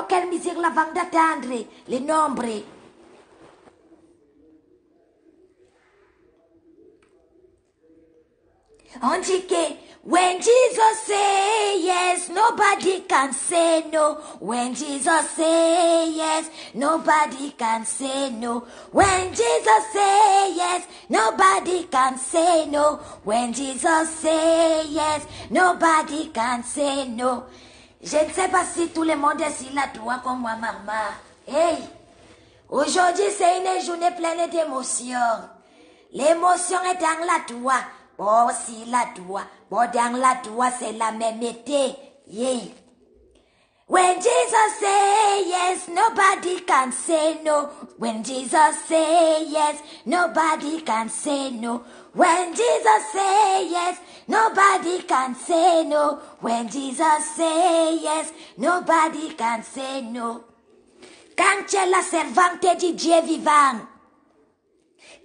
quelle misère la vente d'attendre les nombres. On dit que when Jesus say yes, nobody can say no. When Jesus say yes, nobody can say no. When Jesus say yes, nobody can say no. When Jesus say yes, nobody can say no. Je ne sais pas si tout le monde est sur la toit comme moi, maman. Hey! Aujourd'hui, c'est une journée pleine d'émotions. L'émotion est dans la toit. Bon, si la toit. Bon, dans la toit, c'est la même été. Yeah. When Jesus say yes, nobody can say no. When Jesus say yes, nobody can say no. When Jesus say yes, nobody can say no. When Jesus say yes, nobody can say no. Quand tu es la servante du Dieu vivant,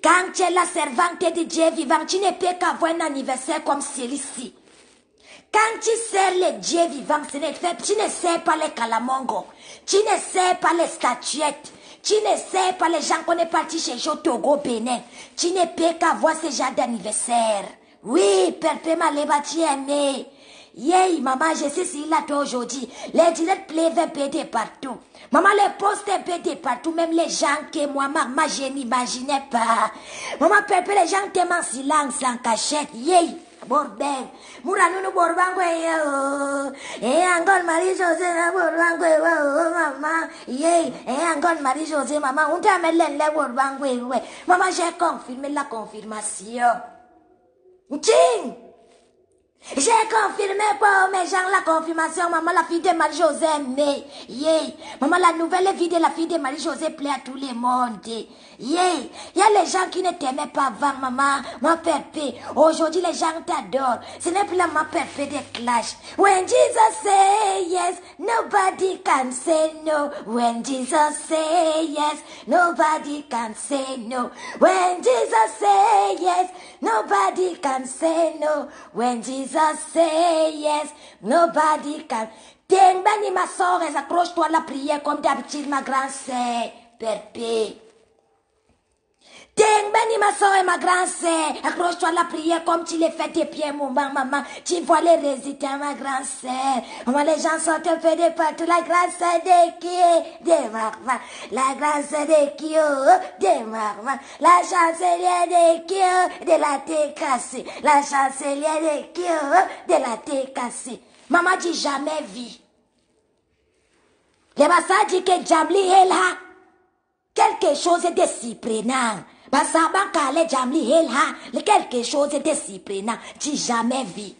quand tu es la servante du Dieu vivant, tu ne peux qu'avoir un anniversaire comme celui-ci. Quand tu sers le Dieu vivant, tu ne sers pas les calamongos, tu ne sers pas les statuettes, tu ne sers pas les gens qu'on est partis chez Togo, Bénin. Tu ne peux qu'avoir ce genre d'anniversaire. Oui, Père Maleba, tu es aimé. Yeah, maman, je suis ici là toi aujourd'hui. Les directs pleuvent un peu de partout. Maman, les postes un peu de partout. Même les gens que moi, maman, je n'imaginais pas. Maman, Pépé, les gens t'aiment en silence, en cachette. Yeah, bordel. Mouranou, borbango, et Angol Marie-José, borbango, maman. Yeah, et Angol Marie-José, maman. On t'a mis les borbango, maman, j'ai confirmé la confirmation. Tching! J'ai confirmé pour mes gens la confirmation, maman, la fille de Marie-José mais yeah. Maman, la nouvelle vie de la fille de Marie-José plaît à tout le monde. Yeah. Il y a les gens qui ne t'aimaient pas avant, maman, ma pépé. Aujourd'hui, les gens t'adorent. Ce n'est plus la ma pépé de clash. When Jesus say yes, nobody can say no. When Jesus say yes, nobody can say no. When Jesus say yes, nobody can say no. When Jesus say yes, nobody can. T'es ma soeur, accroche-toi à la prière comme d'habitude, ma grande sœur, Pépé. T'es ma soeur et ma grande sœur, accroche-toi à la prière comme tu les fais tes pieds, mon maman. Tu vois les résultats, ma grande sœur. Maman, les gens sont un peu de partout. La grande sœur de qui? De maman. La grande sœur de qui? De maman. La chancelière de qui? De la TKC. La chancelière de qui? De la TKC. Maman dit jamais vu. Le massage dit que Jamli est là. Quelque chose de surprenant. Basaba kale Jamli est là. Quelque chose de surprenant. J'ai jamais vu.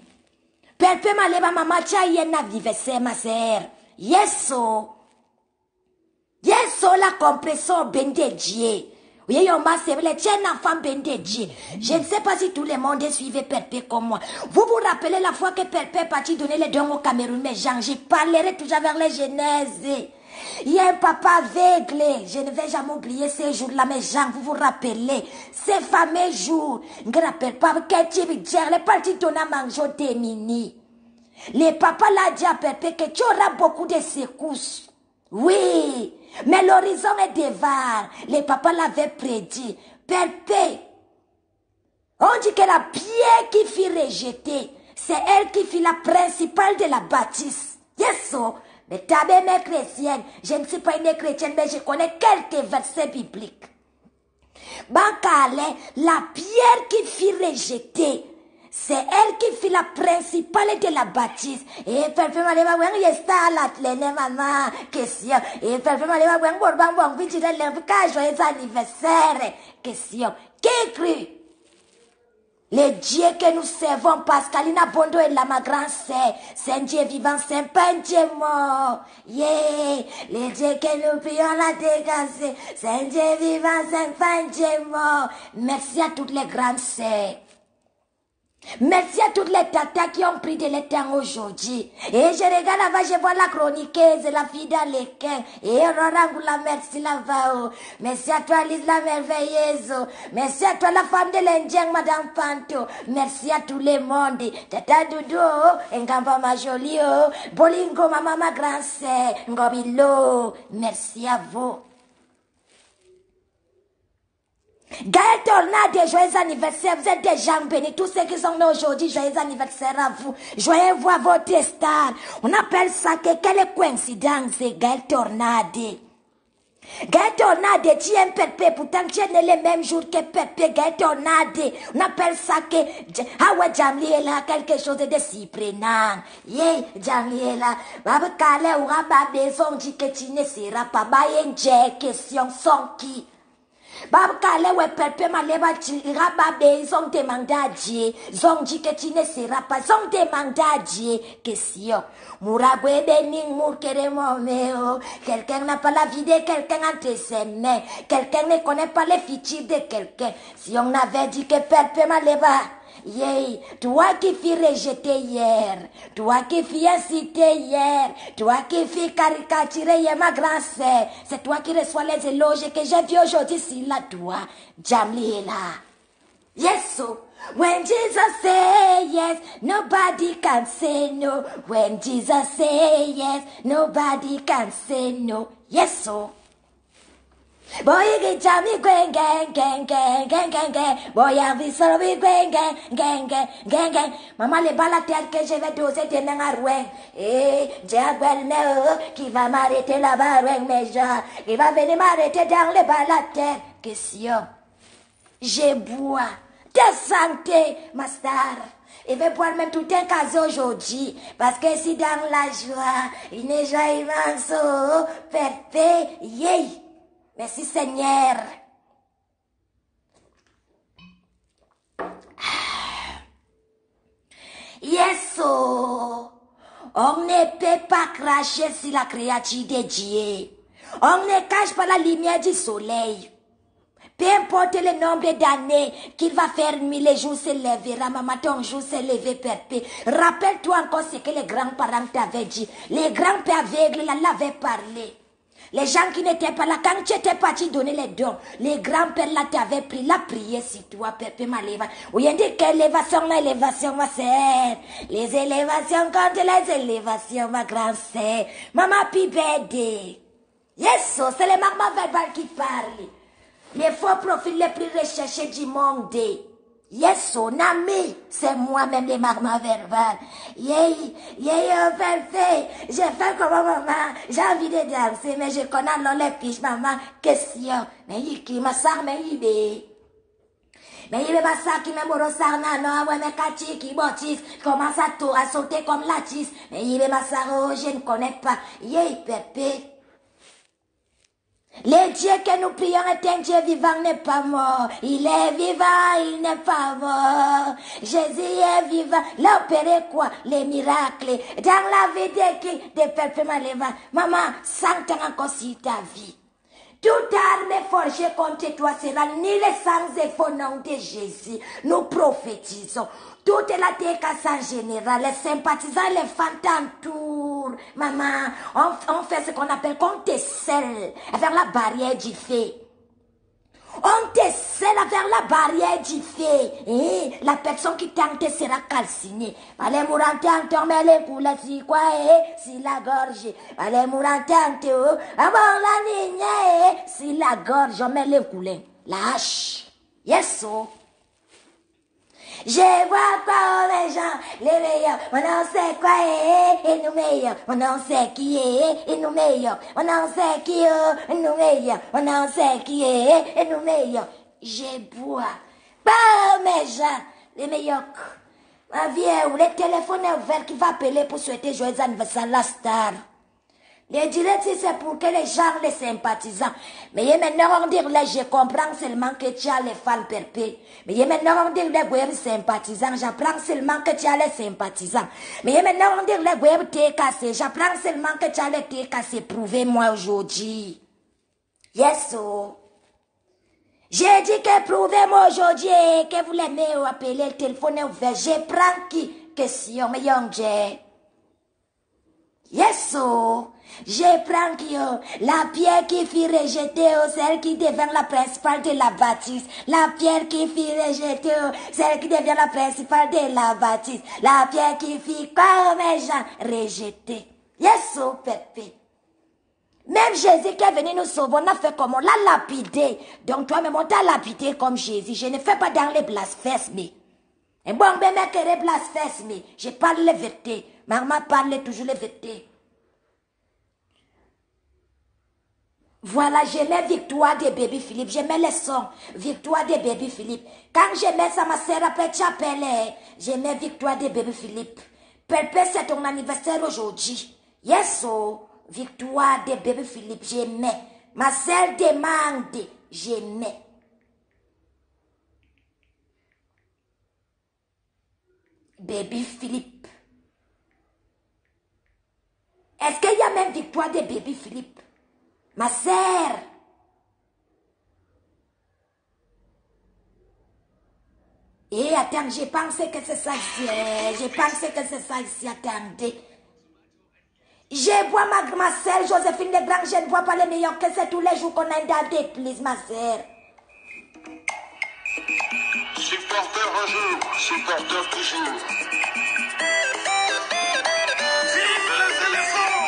Père maleba maman tia yena anniversaire ma sœur. Yeso. Yeso la compression bende Dieu. Oui, on m'a servi, tiens, enfant bende Dieu. Je ne sais pas si tout le monde suivait Père comme moi. Vous vous rappelez la fois que Père est parti donner les dons au Cameroun, mais Jean, j'y parlerai toujours vers les genèses. Il y a un papa aveugle. Je ne vais jamais oublier ces jours-là, mes gens, vous vous rappelez. Ces fameux jours. Je ne rappelle pas quel type de dire, les partis donnant manger des mini. Les papas l'a dit à Père que tu auras beaucoup de secousses. Oui, mais l'horizon est devant. Les papas l'avaient prédit. Père, on dit que la pierre qui fut rejetée, c'est elle qui fut la principale de la bâtisse. Yes, so. Mais ta mère chrétienne, je ne suis pas une chrétienne, mais je connais quelques versets bibliques. Bankale, la pierre qui fut rejetée, c'est elle qui fut la principale de la bâtisse. Et Père Maleba, il y a la maman, question. Et Père Maleba, joyeux anniversaire, question. Qui cru? Le Dieu que nous servons, Pascaline Bondo et la ma grande sœur, c'est un Dieu vivant, c'est un pas un Dieu mort. Yeah, le Dieu que nous prions la dégager, c'est un Dieu vivant, c'est un pas un Dieu mort. Merci à toutes les grandes sœurs. Merci à toutes les tatas qui ont pris de l'étang aujourd'hui. Et je regarde là-bas, je vois la chroniqueuse, la fille dans l'équin. Et Rorangula, merci là-bas. Merci à toi, Lise la merveilleuse. Merci à toi, la femme de l'Indien, Madame Panto. Merci à tout le monde. Tata Doudou, Ngamba ma jolie, Bolingo, maman ma grand-sœur, Ngobilo. Merci à vous. Gaël Tornade, joyeux anniversaire, vous êtes des gens bénis, tous ceux qui sont là aujourd'hui, joyeux anniversaire à vous, joyeux à votre star, on appelle ça que quelle coïncidence, c'est Gaël Tornade. Gaël Tornade, tu aimes Pépé, pourtant tu es né le même jour que Pépé, Gaël Tornade, on appelle ça que, ah ouais, Jamli est là, quelque chose de si prenant, yeah, Jamli est là, Babu Kale ou Rababé, son dit que tu ne seras pas, Baye, question, son qui? Babkale we perpe maleba chira babe zong demandé à Dieu zong dit que tu ne seras pas zong demandé à Dieu question Mourabwe bening mourkere momeo quelqu'un n'a pas la vie de quelqu'un entre ses mains quelqu'un ne connaît pas les features de quelqu'un si on avait dit que perpe maleba yeah. Toi qui fus rejeté hier, toi qui fus incité hier, toi qui fus caricaturé hier, ma grand-sœur, c'est toi qui reçois les éloges que j'ai vu aujourd'hui, si là, toi, Jamli est là. Yes, so, when Jesus say yes, nobody can say no. When Jesus say yes, nobody can say no. Yes, so. Boy, get Jammy gang gang gang gang gang gang gang. Boy, I so we gang gang gang gang gang gang. Maman les balles à terre que je vais doser des mains à rouer. Eh, Diable qui va m'arrêter là-bas avec mes gens, qui va venir m'arrêter dans les balles à terre. Question. Je bois de santé, ma star. Il veut boire même tout un cas aujourd'hui. Parce que si dans la joie, il n'est jamais manso, parfait, yeah. Merci Seigneur. Yes, oh. On ne peut pas cracher sur la créature de Dieu. On ne cache pas la lumière du soleil. Peu importe le nombre d'années qu'il va faire nuit, les jours se lèvera, maman, ton jour se lever perpé. Rappelle-toi encore ce que les grands-parents t'avaient dit. Les grands-pères aveugles, là, l'avaient parlé. Les gens qui n'étaient pas là, quand tu étais parti donner les dons, les grands-pères là t'avaient pris la prière sur toi, Pépé Maléva. Oui, on dit quelle élévation, l'élévation, ma sœur. Les élévations contre les élévations, ma grande-sœur. Maman Pibédé. Yes, c'est les mamans verbales qui parlent. Les faux profils les plus recherchés du monde. Yes, son ami, c'est moi-même les marmans verbales. Fait. J'ai fait comme maman, j'ai envie de danser, mais je connais alors les fiches, maman, question. Mais il qui m'a ça, mais il est. Mais il est pas ça qui m'a moro ça, non, ouais, mais Kati qui bâtisse, commence à sauter comme la tisse. Mais il est ma ça, oh, je ne connais pas. Pépé. Le Dieu que nous prions est un Dieu vivant, n'est pas mort. Il est vivant, il n'est pas mort. Jésus est vivant. L'opérer quoi? Les miracles. Dans la vie de Pépé Maléva. Maman, 100 ans encore sur ta vie. Toute arme forgée contre toi sera ni le sang et faux nom de Jésus. Nous prophétisons. Toute la décasse en général, les sympathisants, les fans t'entourent. Maman, on fait ce qu'on appelle qu'on te scelle vers la barrière du feu. On te scelle vers la barrière du feu. Et la personne qui tente sera calcinée. Allez, mourantante, on met les coups, si quoi, si la gorge. Allez, mourantante, avant la ligne, si la gorge, on met les coulins. La hache. Yes, so. Je vois pas les gens, les meilleurs, on en sait quoi et nous meilleurs, on en sait qui est et nous meilleurs, on en sait qui est et nous meilleurs, on en sait qui est et nous meilleurs. Je bois pas mes gens, les meilleurs. Ma vieille, le téléphone est ouvert qui va appeler pour souhaiter joyeux anniversaire à la star. Les directs, c'est pour que les gens, les sympathisants. Mais maintenant, on dit, je comprends seulement que tu as les fans perpés. Mais maintenant, on dit, les sympathisants, j'apprends seulement que tu as les sympathisants. Mais maintenant, on dit, les web t'es cassé, j'apprends seulement que tu as les t'es cassé. Prouvez-moi aujourd'hui. Yes, oh. J'ai dit que prouvez-moi aujourd'hui que vous l'aimez ou appelez, le téléphone est ouvert. Je prends qui? Question, mais young Jay. Yes, oh. Je prends qui? La pierre qui fut rejetée, celle qui devient la principale de la bâtisse. La pierre qui fut rejetée, celle qui devient la principale de la bâtisse. La pierre qui fut comme un gens rejetée. Yes, oh, Pépé. Même Jésus qui est venu nous sauver, on a fait comme on l'a lapidé. Donc toi-même, on t'a lapidé comme Jésus. Je ne fais pas dans les blasphèmes. Et bon, ben, mec, les blasphèmes. Je parle les vérités. Maman parle toujours les vérités. Voilà, j'aimais Victoire de Baby Philippe. J'aimais les sons. Victoire de Baby Philippe. Quand j'aimais ça, ma sœur après Chapelle, j'aimais Victoire de Baby Philippe. Pépé, c'est ton anniversaire aujourd'hui. Yes, oh. Victoire de Baby Philippe, j'aimais. Ma sœur demande, j'aimais. Baby Philippe. Est-ce qu'il y a même Victoire de Baby Philippe? Ma sœur. Et attends, j'ai pensé que c'est ça ici. J'ai pensé que c'est ça ici. Attendez. Je vois ma sœur Joséphine Legrand, je ne vois pas les meilleurs que c'est tous les jours qu'on a une date d'église, ma sœur. Supporter un jour, supporter toujours. Vive les éléphants!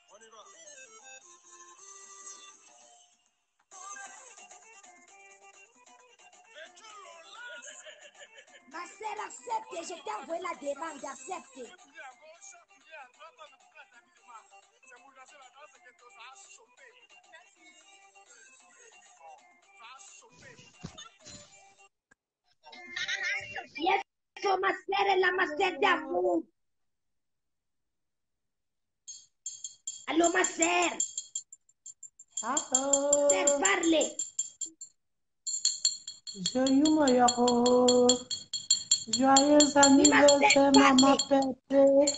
On y va. Ma sœur, accepte, je t'ai envoyé la demande, accepte. Yes, oh, ma sœur est là, ma sœur d'amour. Allô, ma sœur. Hello. Sœur, parlez. Joyeux Moyoro. Joyeux anniversaire, Maman Pépé.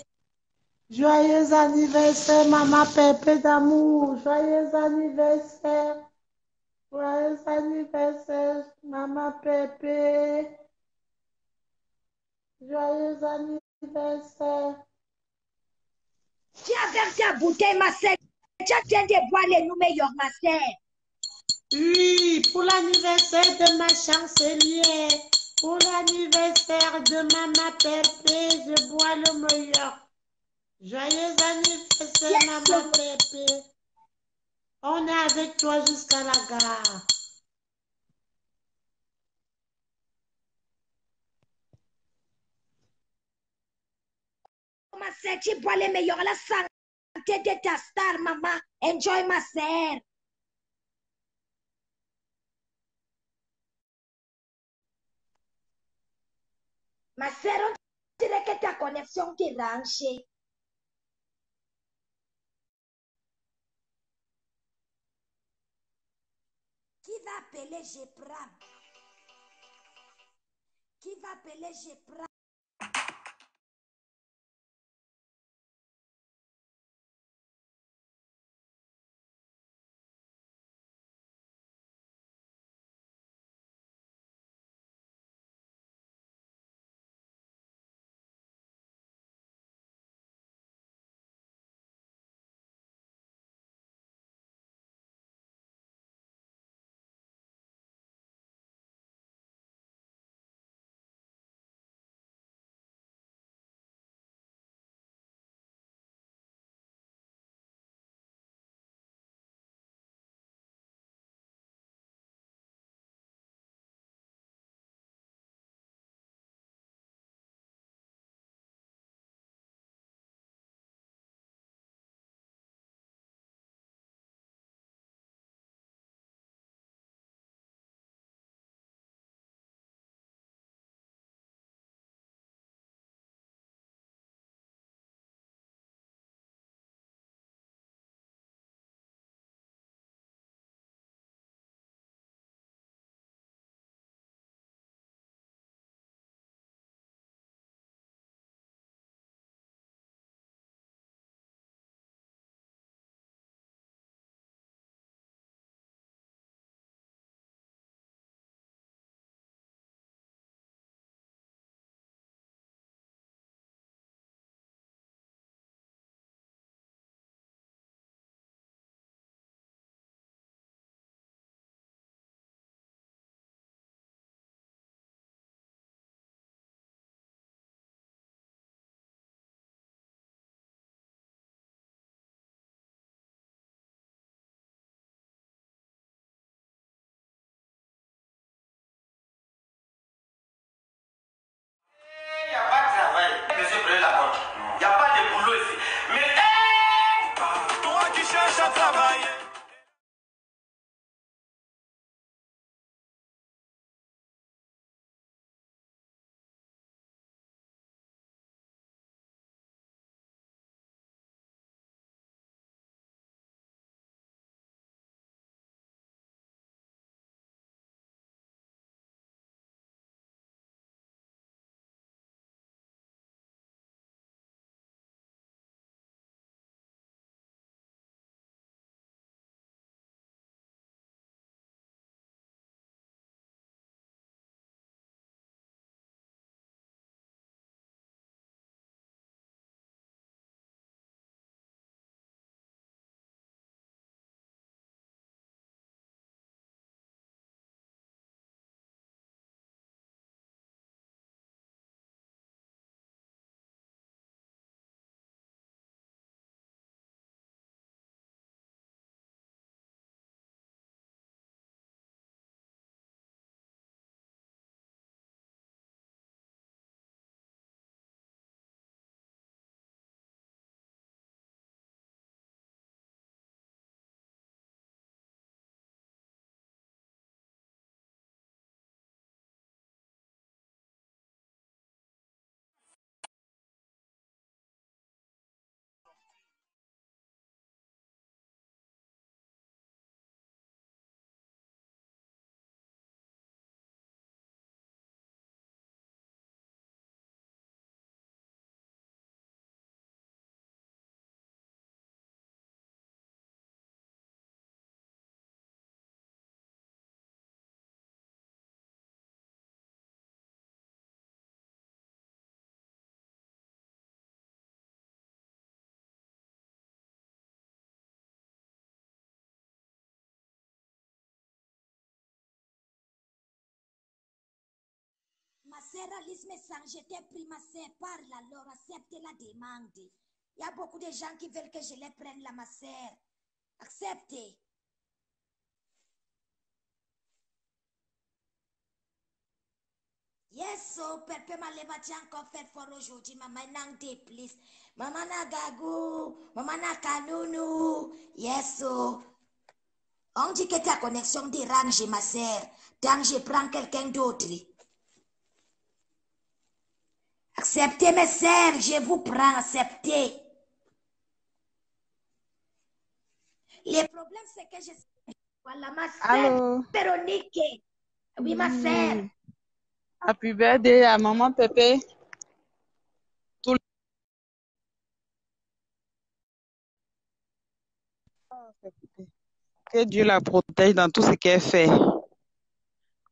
Joyeux anniversaire, Maman Pépé d'amour. Joyeux anniversaire. Joyeux anniversaire, Maman Pépé. Joyeux anniversaire. Tu as vers ta bouteille, ma sœur. Tu as bien de boire les nous meilleurs, ma sœur. Oui, pour l'anniversaire de ma chancelière, pour l'anniversaire de Maman Pépé, je bois le meilleur. Joyeux anniversaire, Yes, Maman Pépé. On est avec toi jusqu'à la gare. Ma sœur, tu bois les meilleurs. La santé de ta star, maman. Enjoy, ma sœur. Ma sœur, on dirait que ta connexion est rangée. Qui va appeler, je prends. Qui va appeler, je prends. sœur Alice Messang, je t'ai pris, ma sœur, parle alors, accepte la demande. Il y a beaucoup de gens qui veulent que je les prenne là, ma sœur. Acceptez. Yes, so, Pepe Malema, tu as encore fait fort aujourd'hui, maman, n'en déplaise. Maman na gagou, maman na kanounou. Yes, so. On dit que ta connexion dérange, ma sœur. Tant que je prends quelqu'un d'autre. Acceptez, mes sœurs, je vous prends, acceptez. Le problème, c'est que je... Voilà, ma sœur Véronique. Oui, ma sœur. Happy birthday à maman Pépé. Que Dieu la protège dans tout ce qu'elle fait.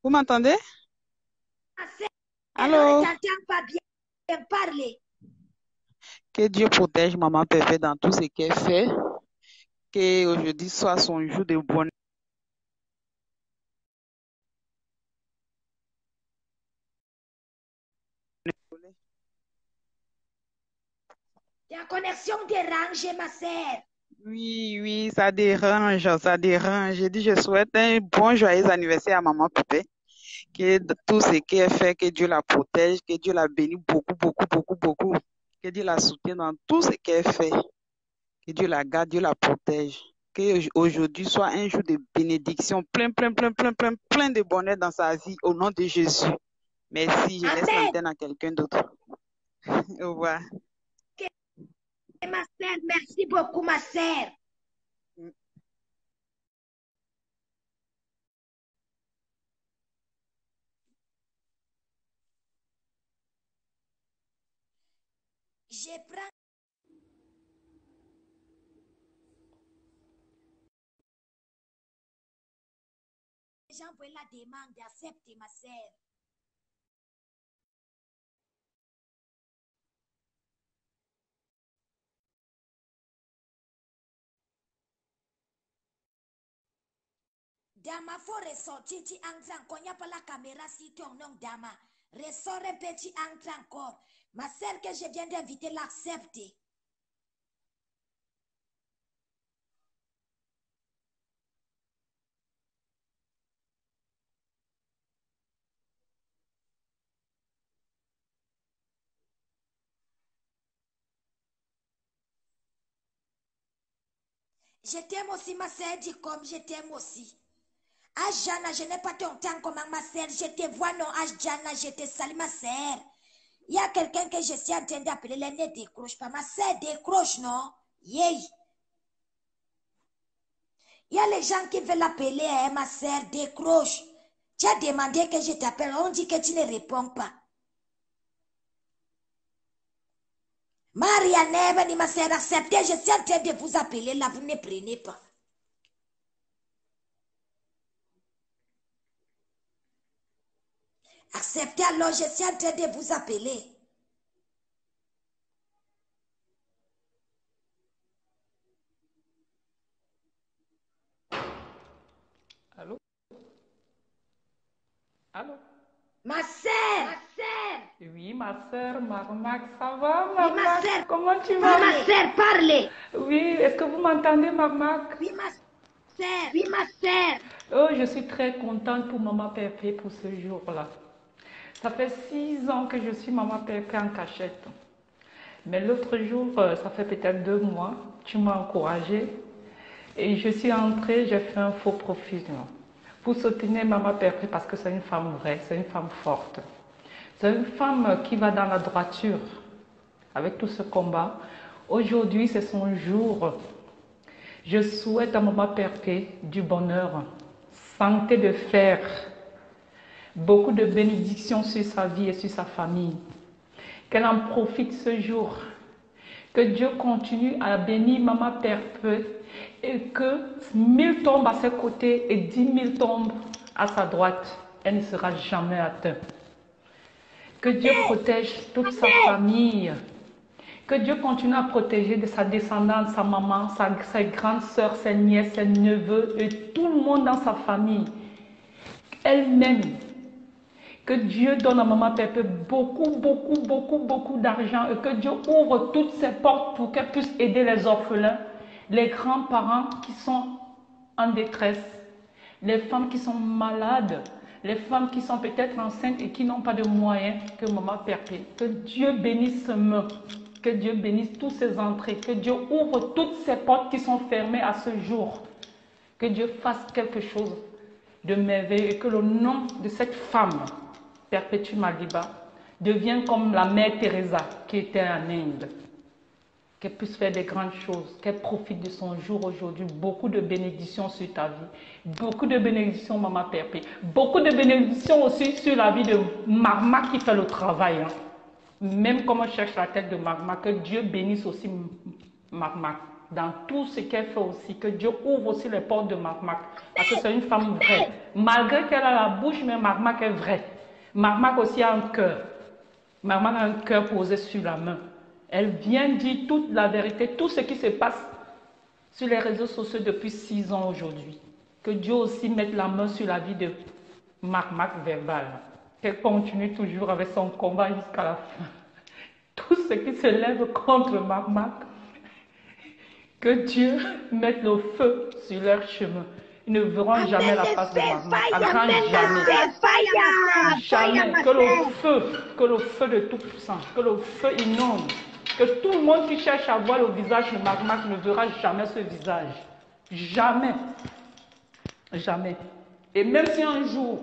Vous m'entendez? Ma sœur, Allô? ne t'entends pas bien parler. Que Dieu protège maman Pépé dans tout ce qu'elle fait. Que aujourd'hui soit son jour de bonheur. Ta connexion dérange, ma sœur. Oui, ça dérange, ça dérange. J'ai dit, je souhaite un bon joyeux anniversaire à maman Pépé. Que tout ce qu'elle fait, que Dieu la protège, que Dieu la bénisse beaucoup, beaucoup, beaucoup, beaucoup. Que Dieu la soutienne dans tout ce qu'elle fait. Que Dieu la garde, Dieu la protège. Que aujourd'hui soit un jour de bénédiction, plein de bonheur dans sa vie, au nom de Jésus. Merci, je laisse l'antenne à quelqu'un d'autre. Au revoir. Ma sœur, merci beaucoup, ma sœur. Je prends... J'envoie la demande, accepte, ma sœur. Dama, faut ressortir, tu entres encore. Il n'y a pas la caméra si ton nom, Dama. Ressort un peu, tu entres encore. Ma sœur que je viens d'inviter l'accepte. Je t'aime aussi, ma sœur, dis comme je t'aime aussi. Ajana, je n'ai pas ton temps comme ma sœur. Je te vois, non, Ajana, je te salue, ma sœur. Il y a quelqu'un que je suis en train d'appeler, elle ne décroche pas. Ma sœur décroche, non? Yay! Il y a les gens qui veulent l'appeler, hein, ma sœur décroche. Tu as demandé que je t'appelle, on dit que tu ne réponds pas. Marianne, ma sœur, acceptez, je suis en train de vous appeler, là, vous ne prenez pas. Acceptez alors, je suis en train de vous appeler. Allô? Allô? Ma sœur! Oui, ma sœur, Marmac, ça va, Oui, Marmac? ma sœur! Comment tu vas? Oui, ma sœur, parlez! Oui, est-ce que vous m'entendez, Marmac? Oui, ma sœur! Oui, ma sœur! Oh, je suis très contente pour Maman Pépé pour ce jour-là. Ça fait 6 ans que je suis Maman Pépé en cachette. Mais l'autre jour, ça fait peut-être 2 mois, tu m'as encouragée. Et je suis entrée, j'ai fait un faux profil pour soutenir Maman Pépé parce que c'est une femme vraie, c'est une femme forte. C'est une femme qui va dans la droiture avec tout ce combat. Aujourd'hui, c'est son jour. Je souhaite à Maman Pépé du bonheur, santé de fer, beaucoup de bénédictions sur sa vie et sur sa famille. Qu'elle en profite ce jour. Que Dieu continue à bénir Maman Pépé et que 1000 tombent à ses côtés et 10 000 tombent à sa droite. Elle ne sera jamais atteinte. Que Dieu protège toute sa famille. Que Dieu continue à protéger de sa descendance, sa maman, ses grandes sœurs, ses nièces, ses neveux et tout le monde dans sa famille. Elle-même. Que Dieu donne à Maman Pépé beaucoup d'argent et que Dieu ouvre toutes ses portes pour qu'elle puisse aider les orphelins, les grands-parents qui sont en détresse, les femmes qui sont malades, les femmes qui sont peut-être enceintes et qui n'ont pas de moyens que Maman Pépé. Que Dieu bénisse ce main, que Dieu bénisse toutes ces entrées, que Dieu ouvre toutes ces portes qui sont fermées à ce jour. Que Dieu fasse quelque chose de merveilleux et que le nom de cette femme, Perpétue Madiba, devienne comme la mère Teresa qui était en Inde. Qu'elle puisse faire des grandes choses, qu'elle profite de son jour aujourd'hui. Beaucoup de bénédictions sur ta vie. Beaucoup de bénédictions, Maman Perpé. Beaucoup de bénédictions aussi sur la vie de Marma qui fait le travail. Hein. Même comme on cherche la tête de Marma, que Dieu bénisse aussi Marma. Dans tout ce qu'elle fait aussi, que Dieu ouvre aussi les portes de Marma. Parce que c'est une femme vraie. Malgré qu'elle a la bouche, mais Marma est vraie. Marma aussi a un cœur. Marma a un cœur posé sur la main. Elle vient dire toute la vérité, tout ce qui se passe sur les réseaux sociaux depuis 6 ans aujourd'hui. Que Dieu aussi mette la main sur la vie de Marma Verbal. Qu'elle continue toujours avec son combat jusqu'à la fin. Tout ce qui se lève contre Marma, que Dieu mette le feu sur leur chemin. Ils ne verront jamais la face de Marma. À grand jamais. Jamais. Que le feu de Tout-Puissant, que le feu inonde. Que tout le monde qui cherche à voir le visage de Marma ne verra jamais ce visage. Jamais. Jamais. Et même si un jour,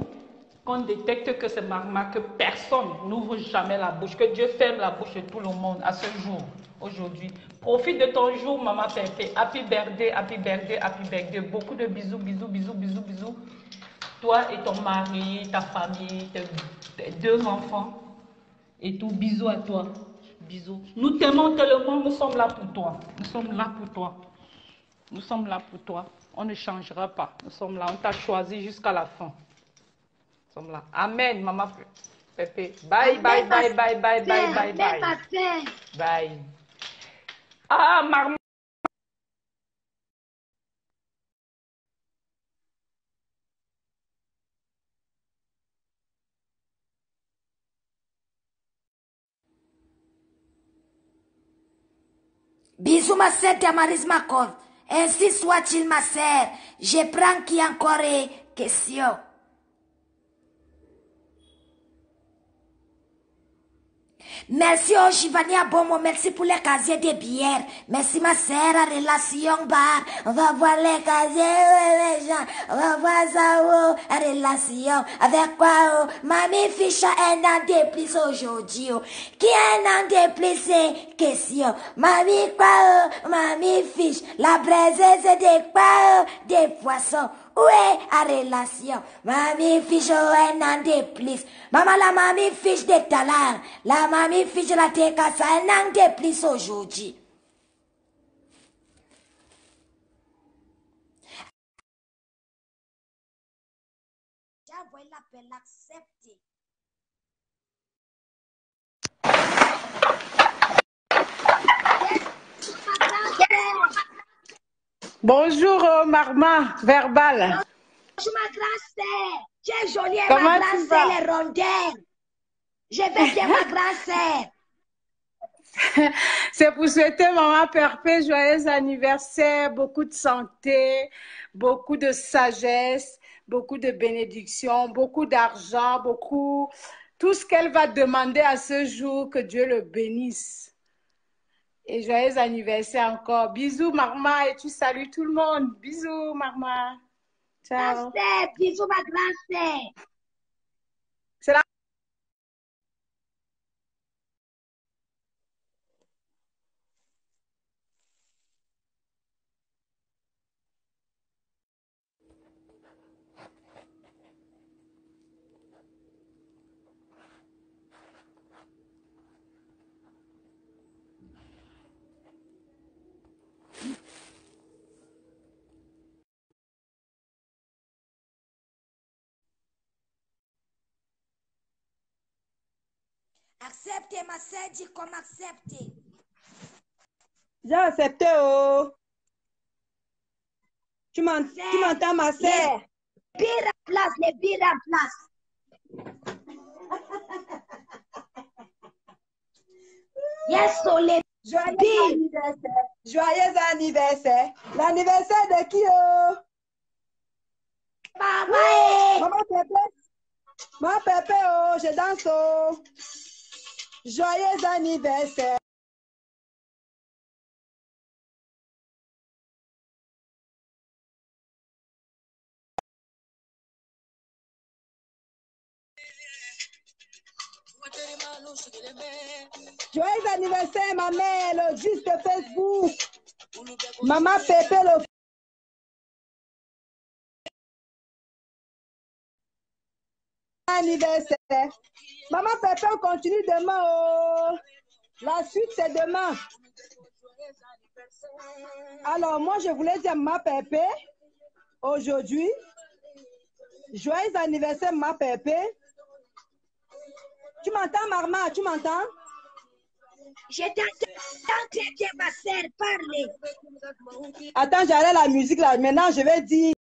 qu'on détecte que c'est Marma, que personne n'ouvre jamais la bouche, que Dieu ferme la bouche de tout le monde à ce jour, aujourd'hui. Profite de ton jour, Maman Pépé. Happy birthday, happy birthday, happy birthday. Beaucoup de bisous. Toi et ton mari, ta famille, tes 2 enfants. Et tout, bisous à toi. Bisous. Nous t'aimons tellement, nous sommes là pour toi. Nous sommes là pour toi. Nous sommes là pour toi. On ne changera pas. Nous sommes là. On t'a choisi jusqu'à la fin. Nous sommes là. Amen, Maman Pépé. Bye. Bye. Ah, Marma. Bisous ma sœur Damaris Makov. Ainsi soit-il ma sœur. Je prends qui encore est question. Merci au Chivania Bomo, merci pour les casiers de bière. Merci ma sœur à Relation Bar. On va voir les casiers, les gens. On va voir ça, à Relation. Avec quoi, Mamie Fiche a un an de plus aujourd'hui. Qui a un an de plus, c'est question. Mamie quoi, Mamie Fiche. La braise, c'est des quoi, des poissons. Où est la relation? Mamie fiche un an de plus. Maman, la mamie fiche de talent. La mamie fiche la tekasa un an de plus aujourd'hui. J'ai envoyé l'appel accepté. Bonjour Marma Verbal. Bonjour ma grand-sœur. Tu es jolie, Comment ma tu grand-sœur, vas? les rondelles. Je vais dire ma grand-sœur. C'est pour souhaiter Maman Perpé joyeux anniversaire, beaucoup de santé, beaucoup de sagesse, beaucoup de bénédictions, beaucoup d'argent, beaucoup, tout ce qu'elle va demander à ce jour, que Dieu le bénisse. Et joyeux anniversaire encore. Bisous Marma et tu salues tout le monde. Bisous Marma. Ciao. Grand-sœur, bisous ma grand-sœur. C'est la... Acceptez ma sœur, dis comme accepter. J'ai accepté, oh. Tu m'entends, ma sœur? Les billes en place, les billes en place. Yes, so les Joyeux billes. anniversaire. Joyeux anniversaire. L'anniversaire de qui, oh? Maman, eh. Maman Pépé. Maman Pépé, oh, je danse, oh. Joyeux anniversaire. Joyeux anniversaire, ma mère, le juste Facebook. Maman Pépé, le anniversaire. Maman Pépé, on continue demain. Oh. La suite, c'est demain. Alors, moi, je voulais dire à Maman Pépé, aujourd'hui, joyeux anniversaire, Maman Pépé. Tu m'entends, Marma? Tu m'entends? Je t'entends très bien, ma sœur, parler. Attends, j'arrête la musique là. Maintenant, je vais dire.